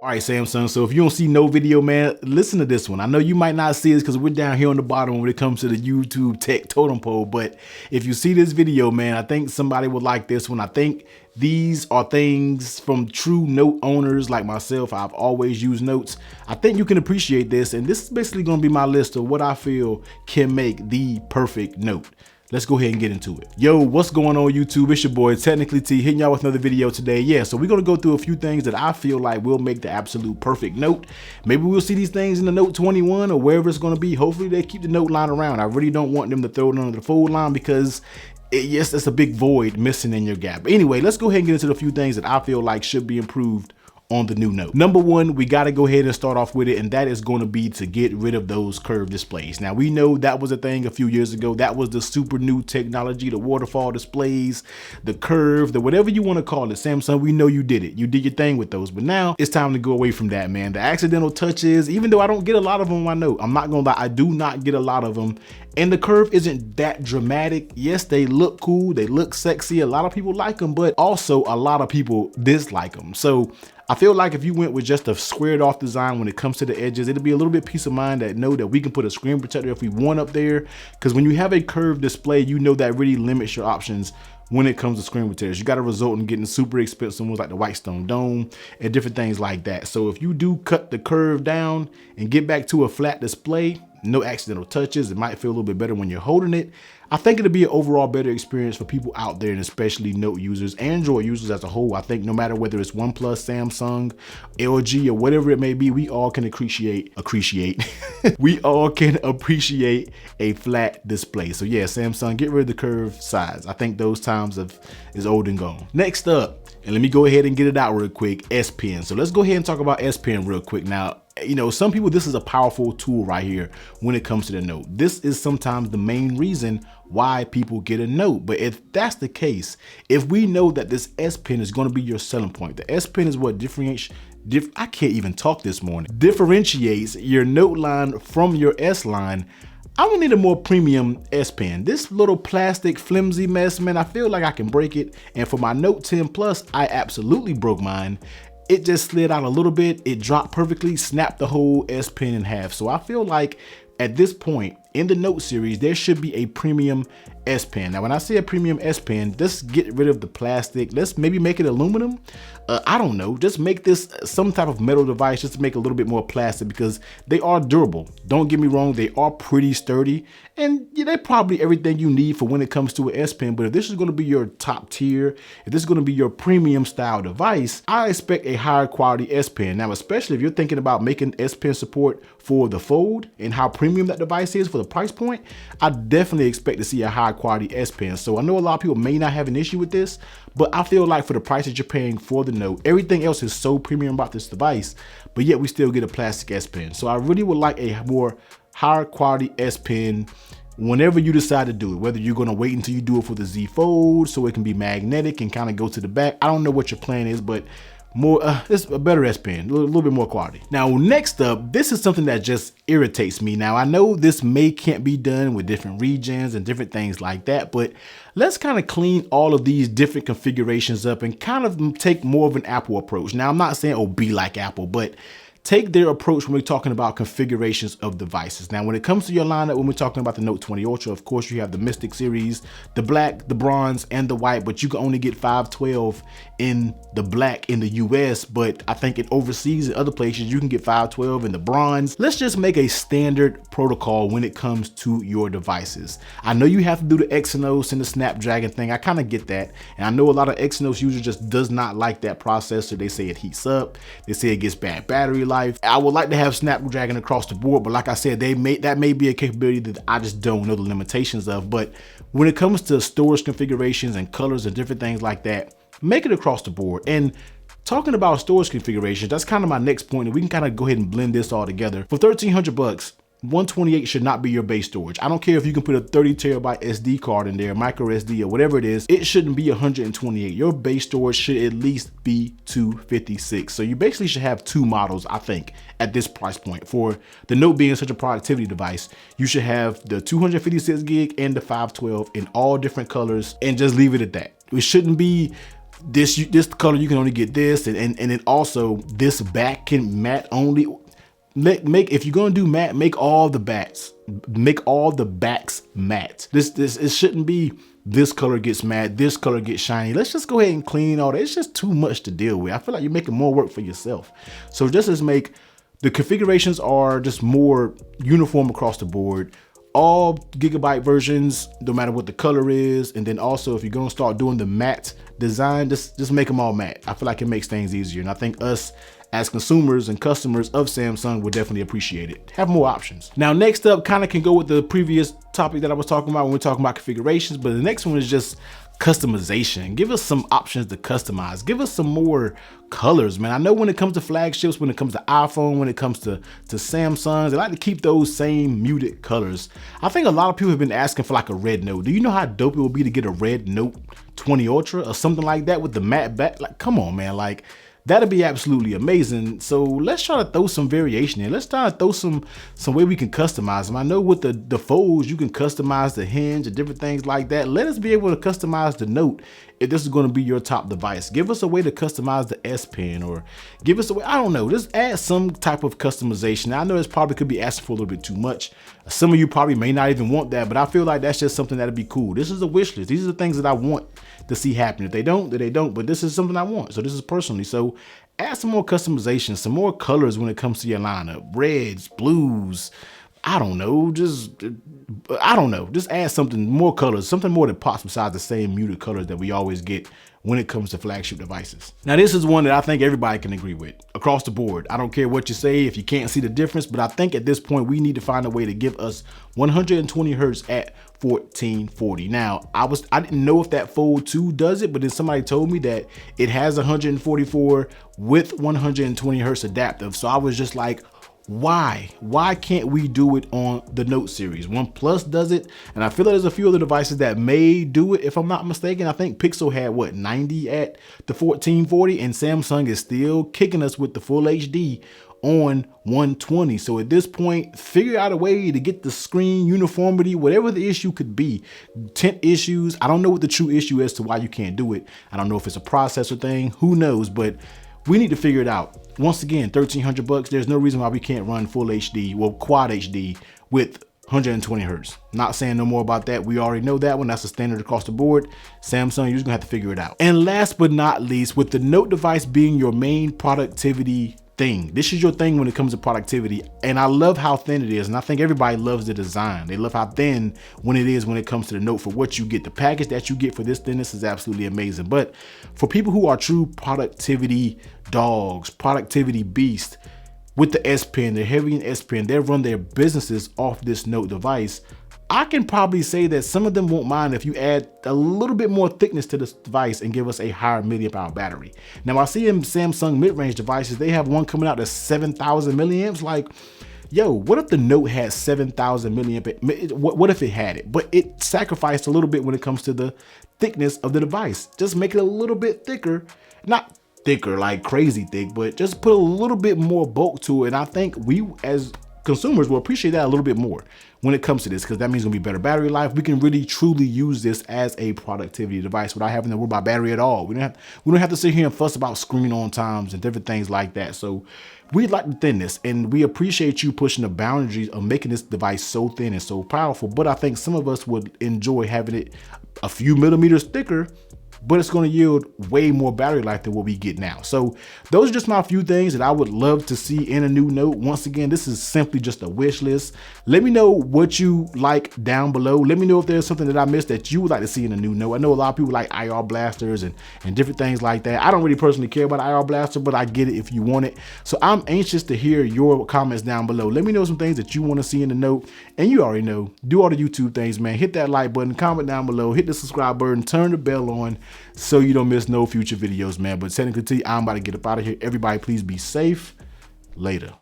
All right, Samsung. So if you don't see no video, man, listen to this one. I know you might not see this because we're down here on the bottom when it comes to the YouTube tech totem pole. But if you see this video, man, I think somebody would like this one. I think these are things from true note owners like myself. I've always used notes. I think you can appreciate this. And this is basically going to be my list of what I feel can make the perfect note. Let's go ahead and get into it. Yo, what's going on YouTube? It's your boy, Technically T, hitting y'all with another video today. Yeah, so we're gonna go through a few things that I feel like will make the absolute perfect note. Maybe we'll see these things in the Note 21 or wherever it's gonna be. Hopefully they keep the note line around. I really don't want them to throw it under the fold line because yes, that's a big void missing in your gap. But anyway, let's go ahead and get into a few things that I feel like should be improved on the new note. Number one, we got to go ahead and start off with it, and that is going to be to get rid of those curved displays. Now, we know that was a thing a few years ago. That was the super new technology, the waterfall displays, the curve, the whatever you want to call it. Samsung, we know you did it. You did your thing with those, but now it's time to go away from that, man. The accidental touches, even though I don't get a lot of them on my note, I'm not going to lie, I do not get a lot of them. And the curve isn't that dramatic. Yes, they look cool. They look sexy. A lot of people like them, but also a lot of people dislike them. So I feel like if you went with just a squared off design when it comes to the edges, it'll be a little bit peace of mind that know that we can put a screen protector if we want up there. Because when you have a curved display, you know that really limits your options when it comes to screen protectors. You got to result in getting super expensive ones like the Whitestone Dome and different things like that. So if you do cut the curve down and get back to a flat display, no accidental touches, it might feel a little bit better when you're holding it. I think it'll be an overall better experience for people out there, and especially Note users, Android users as a whole. I think no matter whether it's OnePlus, Samsung, LG, or whatever it may be, we all can appreciate we all can appreciate a flat display. So yeah, Samsung, get rid of the curved sides. I think those times is old and gone. Next up, and let me go ahead and get it out real quick, S Pen. So let's go ahead and talk about S Pen real quick. Now, you know, some people, this is a powerful tool right here when it comes to the note. This is sometimes the main reason why people get a note. But if that's the case, if we know that this S Pen is going to be your selling point, the S Pen is what I can't even talk this morning, differentiates your note line from your S line. I would need a more premium S Pen. This little plastic flimsy mess, man, I feel like I can break it. And for my Note 10 Plus, I absolutely broke mine. It just slid out a little bit. It dropped perfectly, snapped the whole S Pen in half. So I feel like at this point in the Note series, there should be a premium S Pen. Now, when I say a premium S Pen, let's get rid of the plastic. Let's maybe make it aluminum. I don't know. Just make this some type of metal device just to make it a little bit more plastic because they are durable. Don't get me wrong. They are pretty sturdy. And yeah, they're probably everything you need for when it comes to an S Pen. But if this is going to be your top tier, if this is going to be your premium style device, I expect a higher quality S Pen. Now, especially if you're thinking about making S Pen support for the Fold and how premium that device is for the price point, I definitely expect to see a high quality S Pen. So I know a lot of people may not have an issue with this, but I feel like for the price that you're paying for the Note, everything else is so premium about this device, but yet we still get a plastic S Pen. So I really would like a more higher quality S Pen whenever you decide to do it, whether you're going to wait until you do it for the Z Fold so it can be magnetic and kind of go to the back. I don't know what your plan is, but more it's a better S Pen, a little bit more quality. Now, next up, this is something that just irritates me. Now, I know this can't be done with different regions and different things like that, but let's kind of clean all of these different configurations up and kind of take more of an Apple approach. Now, I'm not saying, oh, be like Apple, but take their approach when we're talking about configurations of devices. Now, when it comes to your lineup, when we're talking about the Note 20 Ultra, of course, you have the Mystic series, the black, the bronze, and the white, but you can only get 512 in the black in the US, but I think in overseas and other places, you can get 512 in the bronze. Let's just make a standard protocol when it comes to your devices. I know you have to do the Exynos and the Snapdragon thing. I kind of get that. And I know a lot of Exynos users just does not like that processor. They say it heats up. They say it gets bad battery life. I would like to have Snapdragon across the board, but like I said, that may be a capability that I just don't know the limitations of. But when it comes to storage configurations and colors and different things like that, make it across the board. And talking about storage configurations, that's kind of my next point, and we can kind of go ahead and blend this all together. For 1,300 bucks, 128 should not be your base storage. I don't care if you can put a 30 terabyte SD card in there, micro SD or whatever it is, it shouldn't be 128. Your base storage should at least be 256. So you basically should have two models, I think, at this price point. For the Note being such a productivity device, you should have the 256 gig and the 512 in all different colors and just leave it at that. It shouldn't be this color you can only get this, and it also, this back can matte only. Make if you're gonna do matte, make all the backs matte. It shouldn't be this color gets matte, this color gets shiny. Let's just go ahead and clean all that. It's just too much to deal with. I feel like you're making more work for yourself. So just make the configurations are just more uniform across the board. All gigabyte versions, no matter what the color is. And then also, if you're gonna start doing the matte design, just make them all matte. I feel like it makes things easier. And I think us as consumers and customers of Samsung would definitely appreciate it. Have more options. Now, next up kind of can go with the previous topic that I was talking about when we're talking about configurations, but the next one is just customization. Give us some options to customize. Give us some more colors, man. I know when it comes to flagships, when it comes to iPhone, when it comes to Samsung, they like to keep those same muted colors. I think a lot of people have been asking for like a red note. Do you know how dope it would be to get a red Note 20 Ultra or something like that with the matte back? Like, come on, man. Like, that'd be absolutely amazing. So let's try to throw some variation in. Let's try to throw some way we can customize them. I know with the folds, you can customize the hinge and different things like that. Let us be able to customize the Note if this is going to be your top device. Give us a way to customize the S Pen, or give us a way, I don't know, just add some type of customization. I know this probably could be asking for a little bit too much. Some of you probably may not even want that, but I feel like that's just something that'd be cool. This is a wish list. These are the things that I want to see happen. If they don't, then they don't, but this is something I want. So this is personally. So add some more customization, some more colors when it comes to your lineup. Reds, blues, I don't know, just add something, more colors, something more that pops besides the same muted colors that we always get when it comes to flagship devices. Now, this is one that I think everybody can agree with across the board. I don't care what you say if you can't see the difference, but I think at this point we need to find a way to give us 120 hertz at 1440. Now, I didn't know if that Fold 2 does it, but then somebody told me that it has 144 with 120 hertz adaptive. So I was just like, why can't we do it on the Note series? OnePlus does it, and I feel like there's a few other devices that may do it, if I'm not mistaken. I think Pixel had what, 90 at the 1440, and Samsung is still kicking us with the full HD on 120. So at this point, figure out a way to get the screen uniformity, whatever the issue could be. Tint issues, I don't know what the true issue is to why you can't do it. I don't know if it's a processor thing, who knows, but we need to figure it out. Once again, 1,300 bucks. There's no reason why we can't run full HD, well, quad HD with 120 hertz. Not saying no more about that. We already know that one. That's a standard across the board. Samsung, you're just gonna have to figure it out. And last but not least, with the Note device being your main productivity thing, this is your thing when it comes to productivity, and I love how thin it is, and I think everybody loves the design. They love how thin when it comes to the Note. For what you get, the package that you get for this thinness is absolutely amazing. But for people who are true productivity dogs, productivity beasts, with the S Pen, they're heavy in S Pen, they run their businesses off this Note device. I can probably say that some of them won't mind if you add a little bit more thickness to this device and give us a higher milliamp hour battery. Now, I see in Samsung mid-range devices, they have one coming out that's 7,000 milliamps. Like, yo, what if the Note had 7,000 milliamp? What if it had it, but it sacrificed a little bit when it comes to the thickness of the device? Just make it a little bit thicker, not thicker like crazy thick, but just put a little bit more bulk to it. And I think we as consumers will appreciate that a little bit more when it comes to this, because that means it's gonna be better battery life. We can really truly use this as a productivity device without having to worry about battery at all. We don't have to sit here and fuss about screen on times and different things like that. So we'd like to thin this, and we appreciate you pushing the boundaries of making this device so thin and so powerful. But I think some of us would enjoy having it a few millimeters thicker, but it's going to yield way more battery life than what we get now. So those are just my few things that I would love to see in a new Note. Once again, this is simply just a wish list. Let me know what you like down below. Let me know if there's something that I missed that you would like to see in a new Note. I know a lot of people like IR blasters and different things like that. I don't really personally care about IR blaster, but I get it if you want it. So I'm anxious to hear your comments down below. Let me know some things that you want to see in the Note. And you already know, do all the YouTube things, man. Hit that like button, comment down below, hit the subscribe button, turn the bell on, so you don't miss no future videos, man. But technically, I'm about to get up out of here. Everybody, please be safe. Later.